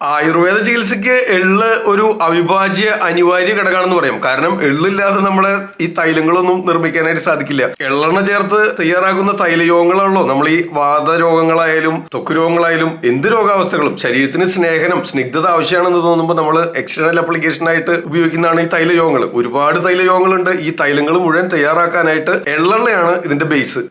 ആയുർവേദ ചികിത്സയ്ക്ക് എള്ള് ഒരു അവിഭാജ്യ അനിവാര്യ ഘടകമാണെന്ന് പറയാം. കാരണം എള്ളില്ലാതെ നമ്മളെ ഈ തൈലങ്ങളൊന്നും നിർമ്മിക്കാനായിട്ട് സാധിക്കില്ല. എള്ളെണ്ണ ചേർത്ത് തയ്യാറാക്കുന്ന തൈലയോഗങ്ങളാണല്ലോ നമ്മൾ ഈ വാതരോഗങ്ങളായാലും ത്വക്ക് രോഗങ്ങളായാലും എന്ത് രോഗാവസ്ഥകളും ശരീരത്തിന് സ്നിഗ്ധത ആവശ്യമാണെന്ന് തോന്നുമ്പോൾ നമ്മൾ എക്സ്റ്റേണൽ ആപ്ലിക്കേഷൻ ആയിട്ട് ഉപയോഗിക്കുന്നതാണ് ഈ തൈലയോഗങ്ങൾ. ഒരുപാട് തൈലയോഗങ്ങളുണ്ട്. ഈ തൈലങ്ങൾ മുഴുവൻ തയ്യാറാക്കാനായിട്ട് എള്ളെണ്ണയാണ് ഇതിന്റെ ബേസ്.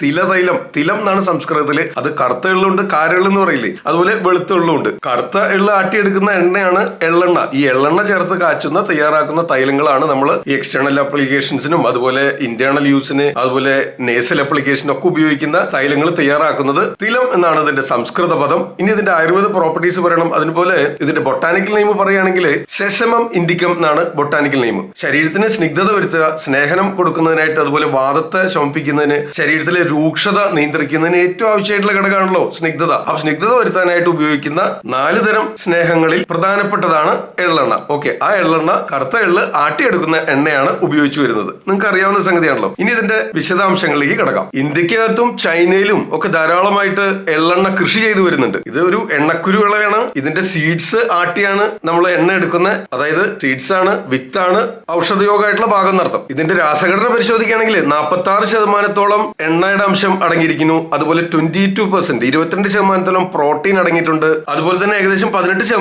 തിലം എന്നാണ് സംസ്കൃതത്തില്. അത് കറുത്ത എള്ളുണ്ട്, കാരെള്ള് എന്ന് പറയില്ലേ, അതുപോലെ വെളുത്ത എള്ളുണ്ട്. കറുത്ത എള്ള് എടുക്കുന്ന എണ്ണയാണ് എള്ളെണ്ണ. ഈ എള്ളെണ്ണ ചേർത്ത് കാച്ചുന്ന തയ്യാറാക്കുന്ന തൈലങ്ങളാണ് നമ്മൾ ഈ എക്സ്റ്റേണൽ ആപ്ലിക്കേഷൻസിനും അതുപോലെ ഇന്റേണൽ യൂസിന് അതുപോലെ നേസൽ ആപ്ലിക്കേഷനും ഒക്കെ ഉപയോഗിക്കുന്ന തൈലങ്ങൾ തയ്യാറാക്കുന്നത്. തിലം എന്നാണ് ഇതിന്റെ സംസ്കൃത പദം. ഇനി ഇതിന്റെ ആയുർവേദ പ്രോപ്പർട്ടീസ് പറയണം. അതുപോലെ ഇതിന്റെ ബൊട്ടാനിക്കൽ നെയിം പറയുകയാണെങ്കിൽ സെസമം ഇൻഡിക്കം എന്നാണ് ബൊട്ടാനിക്കൽ നെയിം. ശരീരത്തിന് സ്നിഗ്ധത വരുത്തുക, സ്നേഹനം കൊടുക്കുന്നതിനായിട്ട്, അതുപോലെ വാദത്തെ ശമിപ്പിക്കുന്നതിന്, ശരീരത്തിലെ രൂക്ഷത നിയന്ത്രിക്കുന്നതിന് ഏറ്റവും ആവശ്യമായിട്ടുള്ള ഘടകമാണല്ലോ സ്നിഗ്ധത. ആ സ്നിഗ്ധത വരുത്താനായിട്ട് ഉപയോഗിക്കുന്ന 4 തരം സ്നേഹങ്ങളിൽ പ്രധാനപ്പെട്ടതാണ് എള്ളെണ്ണ. ഓക്കെ, ആ എള്ളെണ്ണ കറുത്ത എള്ള് ആട്ടിയെടുക്കുന്ന എണ്ണയാണ് ഉപയോഗിച്ചു വരുന്നത്. നിങ്ങൾക്ക് അറിയാവുന്ന സംഗതിയാണല്ലോ. ഇനി ഇതിന്റെ വിശദാംശങ്ങളിലേക്ക് കിടക്കാം. ഇന്ത്യക്കകത്തും ചൈനയിലും ഒക്കെ ധാരാളമായിട്ട് എള്ളെണ്ണ കൃഷി ചെയ്തു വരുന്നുണ്ട്. ഇത് ഒരു എണ്ണക്കുരു വിളയാണ്. ഇതിന്റെ സീഡ്സ് ആട്ടിയാണ് നമ്മൾ എണ്ണ എടുക്കുന്നത്. അതായത് സീഡ്സ് ആണ്, വിത്താണ് ഔഷധയോഗമായിട്ടുള്ള ഭാഗം എന്നർത്ഥം. ഇതിന്റെ രാസഘടന പരിശോധിക്കുകയാണെങ്കിൽ 46% എണ്ണയുടെ അംശം അടങ്ങിയിരിക്കുന്നു. അതുപോലെ 22% 22% പ്രോട്ടീൻ അടങ്ങിയിട്ടുണ്ട്. അതുപോലെ തന്നെ ഏകദേശം 18%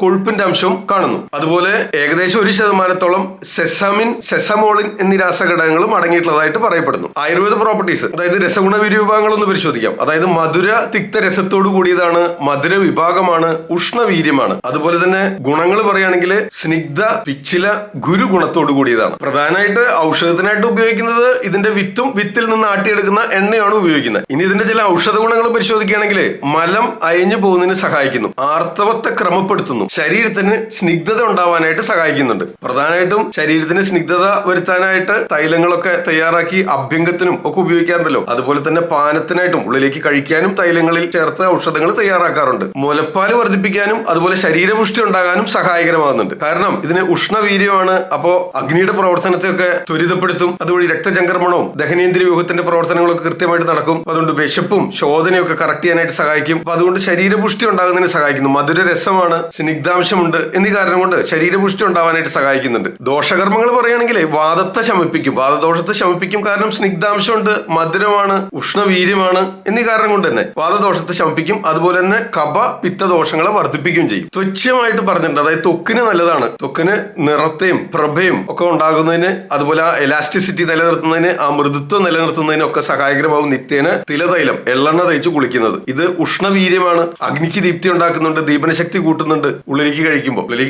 കൊഴുപ്പിന്റെ അംശവും കാണുന്നു. അതുപോലെ ഏകദേശം 1% സെസമോളിൻ എന്നീ രാസഘടകങ്ങളും അടങ്ങിയിട്ടുള്ളതായിട്ട് പറയപ്പെടുന്നു. ആയുർവേദ പ്രോപ്പർട്ടീസ്, അതായത് രസഗുണ വിഭാഗങ്ങൾ ഒന്ന് പരിശോധിക്കാം. അതായത് മധുര തിക്ത രസത്തോട് കൂടിയതാണ്, മധുര വിഭാഗമാണ്, ഉഷ്ണവീര്യമാണ്. അതുപോലെ തന്നെ ഗുണങ്ങൾ പറയുകയാണെങ്കിൽ സ്നിഗ്ധ പിച്ചില ഗുരു ഗുണത്തോട് കൂടിയതാണ്. പ്രധാനമായിട്ട് ഔഷധത്തിനായിട്ട് ഉപയോഗിക്കുന്നത് ഇതിന്റെ വിത്തിൽ നിന്ന് ആട്ടിയെടുക്കുന്ന എണ്ണയാണ് ഉപയോഗിക്കുന്നത്. ഇനി ഇതിന്റെ ചില ഔഷധ ഗുണങ്ങൾ പരിശോധിക്കുകയാണെങ്കിൽ മലം അയഞ്ഞു പോകുന്നതിന് സഹായിക്കുന്നു, ആർത്തവത്തെ ക്രമപ്പെടുത്തുന്നു, ശരീരത്തിന് സ്നിഗ്ധത ഉണ്ടാവാനായിട്ട് സഹായിക്കുന്നുണ്ട്. പ്രധാനമായിട്ടും ശരീരത്തിന് സ്നിഗ്ധത വരുത്താനായിട്ട് തൈലങ്ങളൊക്കെ തയ്യാറാക്കി അഭ്യംഗത്തിനും ഒക്കെ ഉപയോഗിക്കാറുണ്ടല്ലോ. അതുപോലെ തന്നെ പാനത്തിനായിട്ടും ഉള്ളിലേക്ക് കഴിക്കാനും തൈലങ്ങളിൽ ചേർത്ത് ഔഷധങ്ങൾ തയ്യാറാക്കാറുണ്ട്. മുലപ്പാല് വർദ്ധിപ്പിക്കാനും അതുപോലെ ശരീരപുഷ്ടി ഉണ്ടാകാനും സഹായകരമാകുന്നുണ്ട്. കാരണം ഇതിന് ഉഷ്ണവീര്യമാണ്. അപ്പോ അഗ്നിയുടെ പ്രവർത്തനത്തെയൊക്കെ ത്വരിതപ്പെടുത്തും. അതുവഴി രക്തചംക്രമണവും ദഹനേന്ദ്രിയ വ്യൂഹത്തിന്റെ പ്രവർത്തനങ്ങളൊക്കെ കൃത്യമായിട്ട് നടക്കും. അതുകൊണ്ട് വിശപ്പും ശോധനയൊക്കെ കറക്റ്റ് ചെയ്യാനായിട്ട് സഹായിക്കും. അപ്പൊ അതുകൊണ്ട് ശരീരപുഷ്ടി ഉണ്ടാകുന്നതിന് സഹായിക്കുന്നു. മധുര രസമാണ്, സ്നിഗ്ധാംശമുണ്ട് എന്നീ കാരണം കൊണ്ട് ശരീരപുഷ്ടി ഉണ്ടാവാനായിട്ട് സഹായിക്കുന്നുണ്ട്. ദോഷകർമ്മങ്ങൾ പറയുകയാണെങ്കിൽ വാദത്തെ ശമിപ്പിക്കും, വാദദോഷത്തെ ശമിപ്പിക്കും. കാരണം സ്നിഗ്ധാംശമുണ്ട്, മധുരമാണ്, ഉഷ്ണവീര്യമാണ് എന്നീ കാരണം കൊണ്ട് തന്നെ വാദദോഷത്തെ ശമിപ്പിക്കും. അതുപോലെ തന്നെ കഫ പിത്ത ദോഷങ്ങളെ വർദ്ധിപ്പിക്കുകയും ചെയ്യും. തുച്ഛമായിട്ട് പറഞ്ഞിട്ടുണ്ട്. അതായത് ത്വക്കിന് നല്ലതാണ്. ത്വക്കിന് നിറത്തെയും പ്രഭയും ഒക്കെ ഉണ്ടാകുന്നതിന്, അതുപോലെ ആ എലാസ്റ്റിസിറ്റി നിലനിർത്തുന്നതിന്, ആ മൃദുത്വം നിലനിർത്തുന്നതിന് ഒക്കെ സഹായകരമാവും നിത്യേന തിലതൈലം എള്ളെണ്ണ തേച്ച് കുളിക്കുന്നത്. ഇത് ഉഷ്ണവീര്യമാണ്, അഗ്നിക്ക് ദീപ്തി ഉണ്ടാക്കുന്നുണ്ട്, ദീപനശക്തി കൂട്ടുന്നുണ്ട്. ഉള്ളിലേക്ക്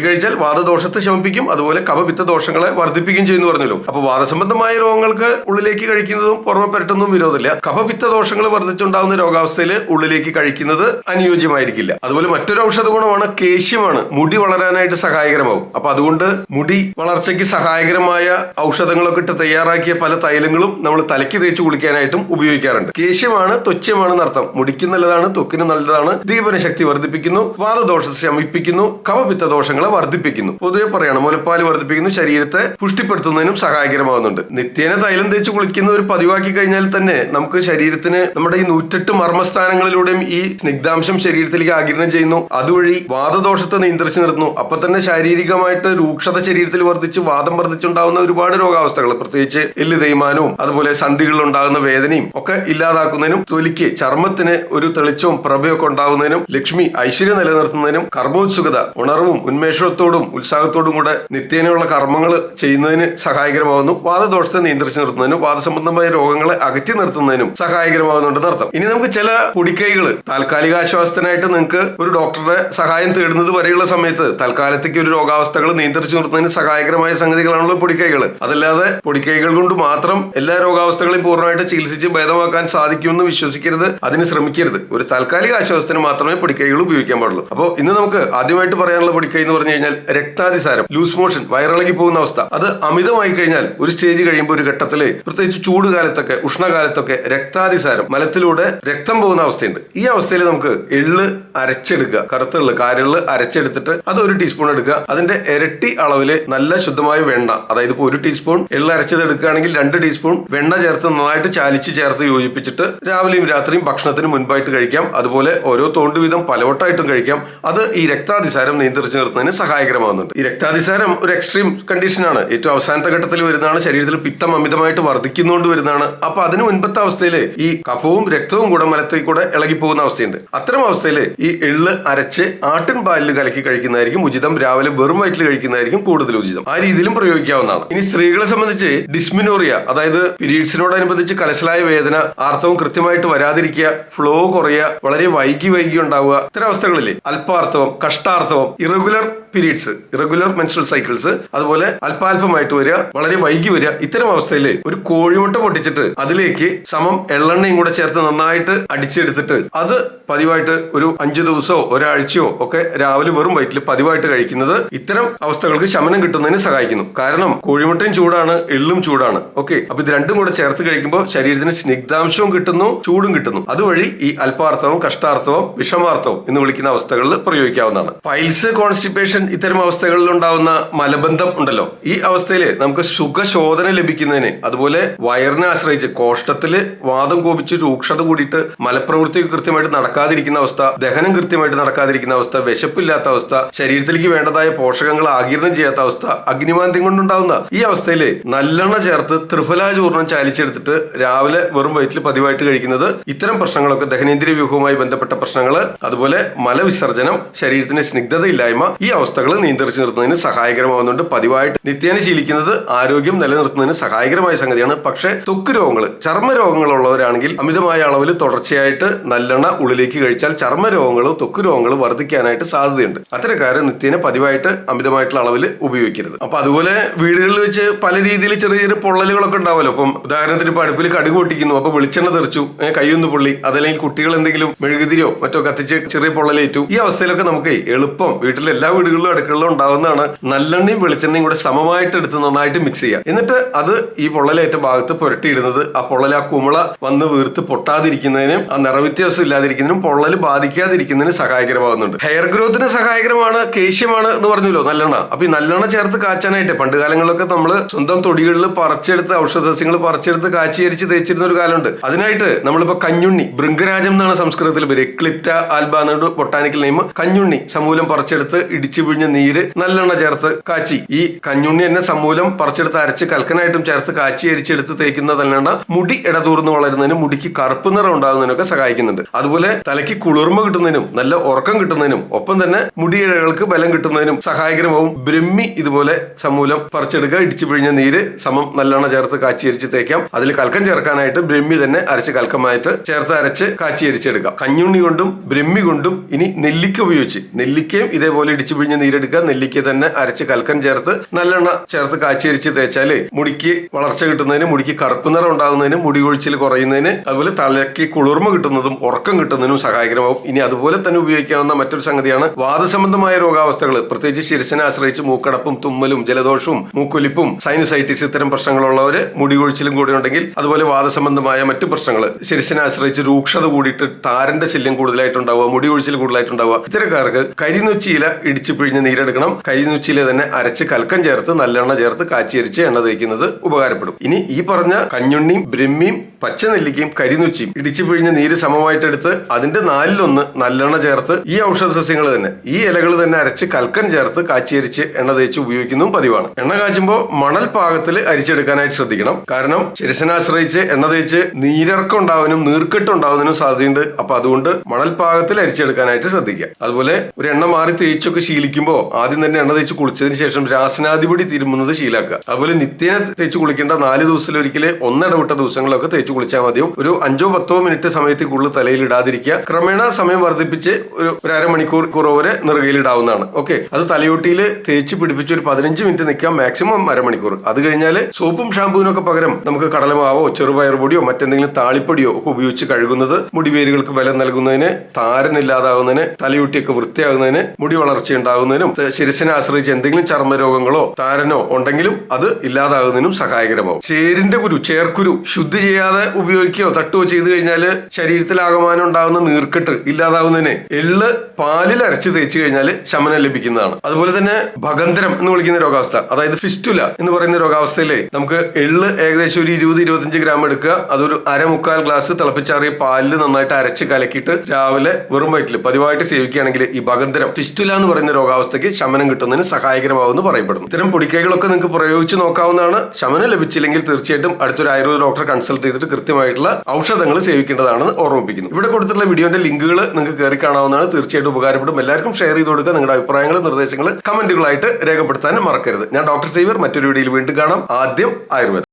കഴിച്ചാൽ വാദദോഷത്തെ ശമിപ്പിക്കും. അതുപോലെ കഫപിത്ത ദോഷങ്ങളെ വർദ്ധിപ്പിക്കുകയും ചെയ്യുന്നു പറഞ്ഞല്ലോ. അപ്പൊ വാദസംബന്ധമായ രോഗങ്ങൾക്ക് ഉള്ളിലേക്ക് കഴിക്കുന്നതും പുറമെ പരട്ടുന്നതും വിരോധമില്ല. കഫപിത്ത ദോഷങ്ങൾ വർദ്ധിച്ചുണ്ടാകുന്ന രോഗാവസ്ഥയിൽ ഉള്ളിലേക്ക് കഴിക്കുന്നത് അനുയോജ്യമായിരിക്കില്ല. അതുപോലെ മറ്റൊരു ഔഷധ ഗുണമാണ് കേശ്യമാണ്, മുടി വളരാനായിട്ട് സഹായകരമാവും. അപ്പൊ അതുകൊണ്ട് മുടി വളർച്ചയ്ക്ക് സഹായകരമായ ഔഷധങ്ങളൊക്കെ ഇട്ട് തയ്യാറാക്കിയ പല തൈലങ്ങളും നമ്മൾ തലയ്ക്ക് തേച്ച് കുളിക്കാനായിട്ടും ഉപയോഗിക്കാറുണ്ട്. കേശ്യമാണ്, ത്വച്ഛമാണ് എന്നർത്ഥം. മുടിക്ക് നല്ലതാണ്, ത്വക്കിന് നല്ലതാണ്, ദീപനശക്തി വർദ്ധിപ്പിക്കുന്നു, വാദദോഷത്തെ ശമിപ്പിക്കുന്നു, കഫപിത്ത ദോഷങ്ങളെ വർദ്ധിപ്പിക്കുന്നു. പൊതുവെ പറയണം, മുലപ്പാല് വർദ്ധിപ്പിക്കുന്നു, ശരീരത്തെ പുഷ്ടിപ്പെടുത്തുന്നതിനും സഹായകരമാകുന്നുണ്ട്. നിത്യേന തൈലം തേച്ച് കുളിക്കുന്ന ഒരു പതിവാക്കി കഴിഞ്ഞാൽ തന്നെ നമുക്ക് ശരീരത്തിന് നമ്മുടെ ഈ 108 മർമ്മസ്ഥാനങ്ങളിലൂടെയും ഈ സ്നിഗ്ധാംശം ശരീരത്തിലേക്ക് ആഗിരണം ചെയ്യുന്നു. അതുവഴി വാദദോഷത്തെ നിയന്ത്രിച്ചു നിർത്തുന്നു. അപ്പൊ തന്നെ ശാരീരികമായിട്ട് രൂക്ഷത ശരീരത്തിൽ വർദ്ധിച്ച് വാദം വർദ്ധിച്ചുണ്ടാകുന്ന ഒരുപാട് രോഗാവസ്ഥകൾ, പ്രത്യേകിച്ച് എല്ല് തേയ്മാനവും അതുപോലെ സന്ധികളിൽ ഉണ്ടാകുന്ന വേദനയും ഒക്കെ ഇല്ലാതാക്കുന്നതിനും, തൊലിക്ക് ചർമ്മത്തിന് ഒരു തെളിച്ചവും പ്രഭയൊക്കെ ഉണ്ടാകുന്നതിനും, ലക്ഷ്മി ഐശ്വര്യം നിലനിർത്തുന്നതിനും, കർമ്മോത്സുകത ഉണർവും ഉന്മേഷത്തോടും ഉത്സാഹത്തോടും കൂടെ നിത്യേനയുള്ള കർമ്മങ്ങൾ ചെയ്യുന്നതിന് സഹായകരമാകുന്നു. വാദദോഷത്തെ നിയന്ത്രിച്ചു നിർത്തുന്നതിനും വാദസംബന്ധമായ രോഗങ്ങളെ അകറ്റി നിർത്തുന്നതിനും സഹായകരമാകുന്നുണ്ടെന്ന് അർത്ഥം. ഇനി നമുക്ക് ചില പൊടിക്കൈകൾ താൽക്കാലിക ആശ്വാസത്തിനായിട്ട് നിങ്ങൾക്ക് ഒരു ഡോക്ടറുടെ സഹായം തേടുന്നത് വരെയുള്ള സമയത്ത് തൽക്കാലത്തേക്ക് ഒരു രോഗാവസ്ഥകൾ നിയന്ത്രിച്ചു നിർത്തുന്നതിന് സഹായകരമായ സംഗതികളാണല്ലോ പൊടിക്കൈകൾ. അതല്ലാതെ പൊടിക്കൈകൾ കൊണ്ട് മാത്രം എല്ലാ രോഗാവസ്ഥകളെയും പൂർണ്ണമായിട്ട് ചികിത്സിച്ച് ഭേദമാക്കാൻ സാധിക്കുമെന്ന് വിശ്വസിക്കരുത്, അതിന് ശ്രമിക്കരുത്. ഒരു താൽക്കാലിക ആശ്വാസത്തിന് മാത്രമേ പൊടിക്കൈകൾ ഉപയോഗിക്കാൻ പാടുള്ളൂ. അപ്പോൾ ഇന്ന് നമുക്ക് ആദ്യമായിട്ട് പറയാനുള്ള പൊടിക്കൈ എന്ന് പറഞ്ഞു കഴിഞ്ഞാൽ രക്താതിസാരം, ലൂസ് മോഷൻ, വയറിളകി പോകുന്ന അവസ്ഥ. അത് അമിതമായി കഴിഞ്ഞാൽ ഒരു സ്റ്റേജ് കഴിയുമ്പോൾ ഒരു ഘട്ടത്തില്, പ്രത്യേകിച്ച് ചൂട് കാലത്തൊക്കെ ഉഷ്ണകാലത്തൊക്കെ രക്താതിസാരം, മലത്തിലൂടെ രക്തം പോകുന്ന അവസ്ഥയുണ്ട്. ഈ അവസ്ഥയിൽ നമുക്ക് എള്ള് അരച്ചെടുക്കുക, കറുത്ത എള്ള്, കാരെള്ള് അരച്ചെടുത്തിട്ട് അത് 1 ടീസ്പൂൺ എടുക്കുക. അതിന്റെ ഇരട്ടി അളവില് നല്ല ശുദ്ധമായ വെണ്ണ, അതായത് ഇപ്പോൾ 1 ടീസ്പൂൺ എള്ള് അരച്ചത് എടുക്കുകയാണെങ്കിൽ 2 ടീസ്പൂൺ വെണ്ണ ചേർത്ത് നന്നായിട്ട് ചാലിച്ച് ചേർത്ത് യോജിപ്പിച്ചിട്ട് രാവിലെയും രാത്രിയും ഭക്ഷണത്തിന് മുൻപായിട്ട് കഴിക്കാം. അതുപോലെ ഓരോ തോണ്ട് വീതം പലവട്ടായിട്ടും കഴിക്കാം. അത് അത് ഈ രക്താതിസാരം നിയന്ത്രിച്ചു നിർത്തുന്നതിന് സഹായകരമാകുന്നുണ്ട്. ഈ രക്താതിസാരം ഒരു എക്സ്ട്രീം കണ്ടീഷനാണ്. ഏറ്റവും അവസാനത്തെ ഘട്ടത്തിൽ വരുന്നതാണ്. ശരീരത്തിൽ പിത്തം അമിതമായിട്ട് വർദ്ധിക്കുന്നതുകൊണ്ട് വരുന്നതാണ്. അപ്പൊ അതിന് മുൻപത്തെ അവസ്ഥയിൽ ഈ കഫവും രക്തവും കൂടെ മലത്തിൽ കൂടെ ഇളകിപ്പോകുന്ന അവസ്ഥയുണ്ട്. അത്തരം അവസ്ഥയിൽ ഈ എള്ള് അരച്ച് ആട്ടിൻ പാലിൽ കലക്കി കഴിക്കുന്നതായിരിക്കും ഉചിതം. രാവിലെ വെറും വയറ്റിൽ കഴിക്കുന്നതായിരിക്കും കൂടുതൽ ഉചിതം. ആ രീതിയിലും പ്രയോഗിക്കാവുന്നതാണ്. ഇനി സ്ത്രീകളെ സംബന്ധിച്ച് ഡിസ്മിനോറിയ, അതായത് പീരീഡ്സിനോടനുബന്ധിച്ച് കലശലായ വേദന, ആർത്തവം കൃത്യമായിട്ട് വരാതിരിക്കുക, ഫ്ലോ കുറയുക, വളരെ വൈകി ഉണ്ടാവുക, ഇത്തരം അവസ്ഥകളിൽ അല്പാർത്തവം, കഷ്ടാർത്തവം, irregular periods, irregular menstrual cycles, അതുപോലെ അല്പാൽപമായിട്ട് വരിക, വളരെ വൈകി വരിക, ഇത്തരം അവസ്ഥയിൽ ഒരു കോഴിമുട്ട പൊട്ടിച്ചിട്ട് അതിലേക്ക് സമം എള്ളെണ്ണയും കൂടെ ചേർത്ത് നന്നായിട്ട് അടിച്ചെടുത്തിട്ട് അത് പതിവായിട്ട് ഒരു 5 ദിവസമോ ഒരാഴ്ചയോ ഒക്കെ രാവിലെ വെറും വയറ്റിൽ പതിവായിട്ട് കഴിക്കുന്നത് ഇത്തരം അവസ്ഥകൾക്ക് ശമനം കിട്ടുന്നതിന് സഹായിക്കുന്നു. കാരണം കോഴിമുട്ടയും ചൂടാണ്, എള്ളും ചൂടാണ്. ഓക്കെ, അപ്പൊ ഇത് രണ്ടും കൂടെ ചേർത്ത് കഴിക്കുമ്പോൾ ശരീരത്തിന് സ്നിഗ്ധാംശവും കിട്ടുന്നു, ചൂടും കിട്ടുന്നു. അതുവഴി ഈ അല്പാർത്തവം, കഷ്ടാർത്തവം, വിഷമാർത്തവം എന്ന് വിളിക്കുന്ന അവസ്ഥകളിൽ പ്രയോഗിക്കാവുന്നതാണ്. പൈൽസ്, കോൺസ്റ്റിപ്പേഷൻ, ഇത്തരം അവസ്ഥകളിൽ ഉണ്ടാവുന്ന മലബന്ധം ഉണ്ടല്ലോ, ഈ അവസ്ഥയിൽ നമുക്ക് സുഖശോധന ലഭിക്കുന്നതിന്, അതുപോലെ വയറിനെ ആശ്രയിച്ച് കോഷ്ടത്തില് വാദം കോപിച്ച് രൂക്ഷത കൂടിയിട്ട് മലപ്രവൃത്തി കൃത്യമായിട്ട് നടക്കാതിരിക്കുന്ന അവസ്ഥ, ദഹനം കൃത്യമായിട്ട് നടക്കാതിരിക്കുന്ന അവസ്ഥ, വിശപ്പില്ലാത്ത അവസ്ഥ, ശരീരത്തിലേക്ക് വേണ്ടതായ പോഷകങ്ങൾ ആഗിരണം ചെയ്യാത്ത അവസ്ഥ, അഗ്നിമാന്ദ്യം കൊണ്ടുണ്ടാവുന്ന ഈ അവസ്ഥയിൽ നല്ലെണ്ണ ചേർത്ത് ത്രിഫലാ ചൂർണം ചാലിച്ചെടുത്തിട്ട് രാവിലെ വെറും വയറ്റിൽ പതിവായിട്ട് കഴിക്കുന്നത് ഇത്തരം പ്രശ്നങ്ങളൊക്കെ, ദഹനേന്ദ്രിയ വ്യൂഹവുമായി ബന്ധപ്പെട്ട പ്രശ്നങ്ങൾ, അതുപോലെ മലവിസർജനം, ശരീരത്തിന് സ്നിഗ്ധതയില്ലായ്മ, ഈ അവസ്ഥകൾ നിയന്ത്രിച്ചു നിർത്തുന്നതിന് സഹായകരമാകുന്നുണ്ട്. പതിവായിട്ട് നിത്യേന ശീലിക്കുന്നത് ആരോഗ്യം നിലനിർത്തുന്നതിന് സഹായകരമായ സംഗതിയാണ്. പക്ഷേ ത്വക്ക് രോഗങ്ങൾ, ചർമ്മ രോഗങ്ങളുള്ളവരാണെങ്കിൽ അമിതമായ അളവിൽ തുടർച്ചയായിട്ട് നല്ലെണ്ണ ഉള്ളിലേക്ക് കഴിച്ചാൽ ചർമ്മ രോഗങ്ങളും ത്വക്ക് രോഗങ്ങളും വർദ്ധിക്കാനായിട്ട് സാധ്യതയുണ്ട്. അത്തരക്കാരെ നിത്യേന പതിവായിട്ട് അമിതമായിട്ടുള്ള അളവിൽ ഉപയോഗിക്കരുത്. അപ്പൊ അതുപോലെ വീടുകളിൽ വെച്ച് പല രീതിയിൽ ചെറിയ ചെറിയ പൊള്ളലുകളൊക്കെ ഉണ്ടാവുമല്ലോ. അപ്പം ഉദാഹരണത്തിന് ഇപ്പൊ അടുപ്പിൽ കടുക് പൊട്ടിക്കുന്നു, അപ്പൊ വെളിച്ചെണ്ണ തെറിച്ചു, കൈയൊന്ന് പൊള്ളി, അതല്ലെങ്കിൽ കുട്ടികൾ എന്തെങ്കിലും മെഴുകുതിരിയോ മറ്റോ കത്തിച്ച് ചെറിയ പൊള്ളലേറ്റു. ഈ അവസ്ഥയിലൊക്കെ നമുക്ക് എളുപ്പം വീട്ടിലെ എല്ലാ വീടുകളിലും അടുക്കളയിലും ഉണ്ടാവുന്നതാണ് നല്ലെണ്ണയും വെളിച്ചെണ്ണയും കൂടെ സമമായിട്ട് എടുത്ത് നന്നായിട്ട് മിക്സ് ചെയ്യുക. എന്നിട്ട് അത് ഈ പൊള്ളലേറ്റ ഭാഗത്ത് പുരട്ടിയിടുന്നത് ആ പൊള്ളൽ, ആ കുമിള വന്ന് വീർത്ത് പൊട്ടാതിരിക്കുന്നതിനും ആ നിറവ്യത്യാസം ഇല്ലാതിരിക്കുന്നതിനും പൊള്ളൽ ബാധിക്കാതിരിക്കുന്നതിന് സഹായകരമാകുന്നുണ്ട്. ഹെയർ ഗ്രോത്തിന് സഹായകരമാണ്, കേശ്യമാണ് എന്ന് പറഞ്ഞല്ലോ നല്ലെണ്ണ. അപ്പൊ ഈ നല്ലെണ്ണ ചേർത്ത് കാച്ചാനായിട്ട് പണ്ട് കാലങ്ങളിലൊക്കെ നമ്മൾ സ്വന്തം തൊടികളിൽ പറിച്ചെടുത്ത് ഔഷധ സസ്യങ്ങൾ പറിച്ചെടുത്ത് കാച്ചിയരിച്ച് തേച്ചിരുന്ന ഒരു കാലമുണ്ട്. അതിനായിട്ട് നമ്മളിപ്പോ കഞ്ഞുണ്ണി, ഭൃംഗരാജം എന്നാണ് സംസ്കൃതത്തിൽ പേര്, എക്ലിപ്റ്റ ആൽബ എന്ന ബൊട്ടാനിക്കൽ നെയിം. കഞ്ഞുണ്ണി സമൂലം പറിച്ചെടുത്ത് ഇടിച്ചു പിഴിഞ്ഞ നീര് നല്ലെണ്ണ ചേർത്ത് കാച്ചി, ഈ കഞ്ഞുണ്ണി എന്നെ സമൂലം പറിച്ചെടുത്ത് അരച്ച് കൽക്കനായിട്ടും ചേർത്ത് കാച്ചി അരിച്ചെടുത്ത് തേക്കുന്ന നല്ലെണ്ണ മുടി ഇടതൂർന്ന് വളരുന്നതിനും മുടിക്ക് കറുപ്പ് നിറം ഉണ്ടാകുന്നതിനൊക്കെ സഹായിക്കുന്നുണ്ട്. അതുപോലെ തലയ്ക്ക് കുളിർമ കിട്ടുന്നതിനും നല്ല ഉറക്കം കിട്ടുന്നതിനും ഒപ്പം തന്നെ മുടിയിഴകൾക്ക് ബലം കിട്ടുന്നതിനും സഹായകരമാവും. ബ്രഹ്മി ഇതുപോലെ സമൂലം പറിച്ചെടുക്കുക, ഇടിച്ചു പിഴിഞ്ഞ നീര് സമം നല്ലെണ്ണ ചേർത്ത് കാച്ചി അരിച്ച് തേക്കാം. അതിൽ കൽക്കം ചേർക്കാനായിട്ട് ബ്രഹ്മി തന്നെ അരച്ച് കൽക്കമായിട്ട് ചേർത്ത് അരച്ച് കാച്ചി അരിച്ചെടുക്കാം. കഞ്ഞുണ്ണി കൊണ്ടും ബ്രഹ്മി കൊണ്ടും. ഇനി നെല്ലിക്ക ഉപയോഗിച്ച്, നെല്ലിക്കയും ഇതേപോലെ ഇടിച്ചു പിഴിഞ്ഞ നീരെടുക്കുക, നെല്ലിക്ക തന്നെ അരച്ച് കൽക്കം ചേർത്ത് നല്ലെണ്ണ ചേർത്ത് കാച്ചി അരിച്ച് തേച്ചാല് മുടിക്ക് വളർച്ച കിട്ടുന്നതിന്, മുടിക്ക് കറുപ്പ് നിറം ഉണ്ടാകുന്നതിന്, മുടി കൊഴിച്ചിൽ കുറയുന്നതിന്, അതുപോലെ തലയ്ക്ക് കുളിർമ കിട്ടുന്നതും ഉറക്കം കിട്ടുന്നതിനും സഹായകരമാവും. ഇനി അതുപോലെ തന്നെ ഉപയോഗിക്കാവുന്ന മറ്റൊരു സംഗതിയാണ് വാദസംബന്ധമായ രോഗാവസ്ഥകൾ, പ്രത്യേകിച്ച് ശിരസിനെ ആശ്രയിച്ച് മൂക്കടപ്പും തുമ്മലും ജലദോഷവും മൂക്കൊലിപ്പും സൈനസൈറ്റിസ് ഇത്തരം പ്രശ്നങ്ങളുള്ളവര്, മുടി കൊഴിച്ചിലും കൂടി ഉണ്ടെങ്കിൽ, അതുപോലെ വാദസംബന്ധമായ മറ്റു പ്രശ്നങ്ങൾ, ശിരസിനെ ആശ്രയിച്ച് രൂക്ഷത കൂടിയിട്ട് താരന്റെ ശല്യം കൂടുതലായിട്ടുണ്ടാവുക, മുടി കൊഴിച്ചിൽ കൂടുതലായിട്ടുണ്ടാവുക, ഇത്തരക്കാർക്ക് കരിനൊച്ചിയില ഇടിച്ചു പിഴിഞ്ഞ് നീരെടുക്കണം. കരിനൊച്ചിയില തന്നെ അരച്ച് കൽക്കം ചേർത്ത് നല്ലെണ്ണ ചേർത്ത് കാച്ചിയരിച്ച് എണ്ണ തേക്കുന്നത് ഉപകാരപ്പെടും. ഇനി ഈ പറഞ്ഞ കഞ്ഞുണ്ണിയും ബ്രഹ്മിയും പച്ചനെല്ലിക്കയും കരിനൊച്ചിയും ഇടിച്ചു പിഴിഞ്ഞ നീര് സമമായിട്ടെടുത്ത് അതിന്റെ 4/1 നല്ലെണ്ണ ചേർത്ത് ഈ ഔഷധ സസ്യങ്ങൾ തന്നെ, ഈ ഇലകൾ തന്നെ അരച്ച് കൽക്കം ചേർത്ത് കാച്ചിയരിച്ച് എണ്ണ തേച്ച് ഉപയോഗിക്കുന്നതും പതിവാണ്. എണ്ണ കാച്ചുമ്പോൾ മണൽ പാകത്തിൽ അരിച്ചെടുക്കാനായിട്ട് ശ്രദ്ധിക്കണം. കാരണം ശിരസിനാശ്രയിച്ച് എണ്ണ തേച്ച് നീരിറക്കം ഉണ്ടാവാനും നീർക്കെട്ട് ഉണ്ടാവുന്നതിനും സാധ്യതയുണ്ട്. അപ്പൊ അതുകൊണ്ട് മണൽ പാകത്തിൽ അരിച്ചെടുക്കാനായിട്ട് ശ്രദ്ധിക്കുക. അതുപോലെ ഒരു എണ്ണ മാറി തേച്ചൊക്കെ ശീലിക്കുമ്പോൾ ആദ്യം തന്നെ എണ്ണ തേച്ച് കുളിച്ചതിന് ശേഷം രാസനാദിപൊടി തിരുമുന്നത് ശീലാക്കുക. അതുപോലെ നിത്യേന തേച്ച് കുളിക്കേണ്ട 4 ദിവസത്തിലൊരിക്കൽ ഒന്നിടവിട്ട ദിവസങ്ങളൊക്കെ തേച്ച് കുളിച്ചാൽ മതിയും. ഒരു 5-10 മിനിറ്റ് സമയത്തേക്കുള്ളിൽ തലയിൽ ഇടാതിരിക്കുക. ക്രമേണ സമയം വർദ്ധിപ്പിച്ച് ഒരു അരമണിക്കൂർ വരെ നെറുകയിലിടാവുന്നതാണ്. ഓക്കെ, അത് തലയോട്ടിയിൽ തേച്ച് പിടിപ്പിച്ച് ഒരു 15 മിനിറ്റ് നിൽക്കാം, മാക്സിമം അരമണിക്കൂർ. അത് കഴിഞ്ഞാൽ സോപ്പും ഷാമ്പൂവിനൊക്കെ പകരം നമുക്ക് കടലമാവോ ചെറുപയർ പൊടിയോ മറ്റെന്തെങ്കിലും താളിപ്പൊടിയോ ഒക്കെ ഉപയോഗിച്ച് കഴുകുന്നത് മുടിവേരുകൾക്ക് ബലം നൽകുന്നതിന്, താരനില്ലാതാവുന്നതിന്, തലയോട്ടിയൊക്കെ വൃത്തിയാകുന്നതിന്, മുടി വളർച്ച ഉണ്ടാകുന്നതിനും, ശിരസിനെ ആശ്രയിച്ച് എന്തെങ്കിലും ചർമ്മരോഗങ്ങളോ താരനോ ഉണ്ടെങ്കിലും അത് ഇല്ലാതാകുന്നതിനും സഹായകരമാവും. ചേരിന്റെ കുരു, ചേർക്കുരു ശുദ്ധി ചെയ്യാതെ അറിയാതെ ഉപയോഗിക്കുകയോ തട്ടുകയോ ചെയ്തു കഴിഞ്ഞാൽ ശരീരത്തിൽ ആകമാനം ഉണ്ടാകുന്ന നീർക്കെട്ട് ഇല്ലാതാവുന്നതിന് എള്ള് പാലിൽ അരച്ച് തേച്ച് കഴിഞ്ഞാൽ ശമനം ലഭിക്കുന്നതാണ്. അതുപോലെ തന്നെ ഭഗന്ധരം എന്ന് വിളിക്കുന്ന രോഗാവസ്ഥ, അതായത് ഫിസ്റ്റുല എന്ന് പറയുന്ന രോഗാവസ്ഥയിലെ നമുക്ക് എള്ള് ഏകദേശം ഒരു 20-25 ഗ്രാം എടുക്കുക. അതൊരു 1/4 ഗ്ലാസ് തിളപ്പിച്ചാറിയ പാലിൽ നന്നായിട്ട് അരച്ച് കലക്കിയിട്ട് രാവിലെ വെറും വയറ്റിൽ പതിവായിട്ട് സേവിക്കുകയാണെങ്കിൽ ഈ ഭഗന്ധരം ഫിസ്റ്റുല എന്ന് പറയുന്ന രോഗാവസ്ഥയ്ക്ക് ശമനം കിട്ടുന്നതിന് സഹായകരമാവുമെന്ന് പറയപ്പെടുന്നു. ഇത്തരം പൊടിക്കൈകളൊക്കെ നിങ്ങൾക്ക് പ്രയോഗിച്ച് നോക്കാവുന്നതാണ്. ശമനം ലഭിച്ചില്ലെങ്കിൽ തീർച്ചയായിട്ടും അടുത്തൊരു ആയുർവേദ ഡോക്ടറെ കൺസൾട്ട് ചെയ്തിട്ട് കൃത്യമായിട്ടുള്ള ഔഷധങ്ങൾ സേവിക്കേണ്ടതാണെന്ന് ഓർമ്മിപ്പിക്കുന്നു. ഇവിടെ കൊടുത്തിട്ടുള്ള വീഡിയോന്റെ ലിങ്കുകൾ നിങ്ങൾക്ക് കയറി കാണാവുന്നതാണ്. തീർച്ചയായിട്ടും ഉപകാരപ്പെടും. എല്ലാവർക്കും ഷെയർ ചെയ്ത് കൊടുക്കുക. നിങ്ങളുടെ അഭിപ്രായങ്ങൾ, നിർദ്ദേശങ്ങൾ കമന്റുകളായിട്ട് രേഖപ്പെടുത്താൻ മറക്കരുത്. ഞാൻ ഡോക്ടർ സേവ്യർ. മറ്റൊരു വീഡിയോയിൽ വീണ്ടും കാണാം. ആദ്യം ആയുർവേദം.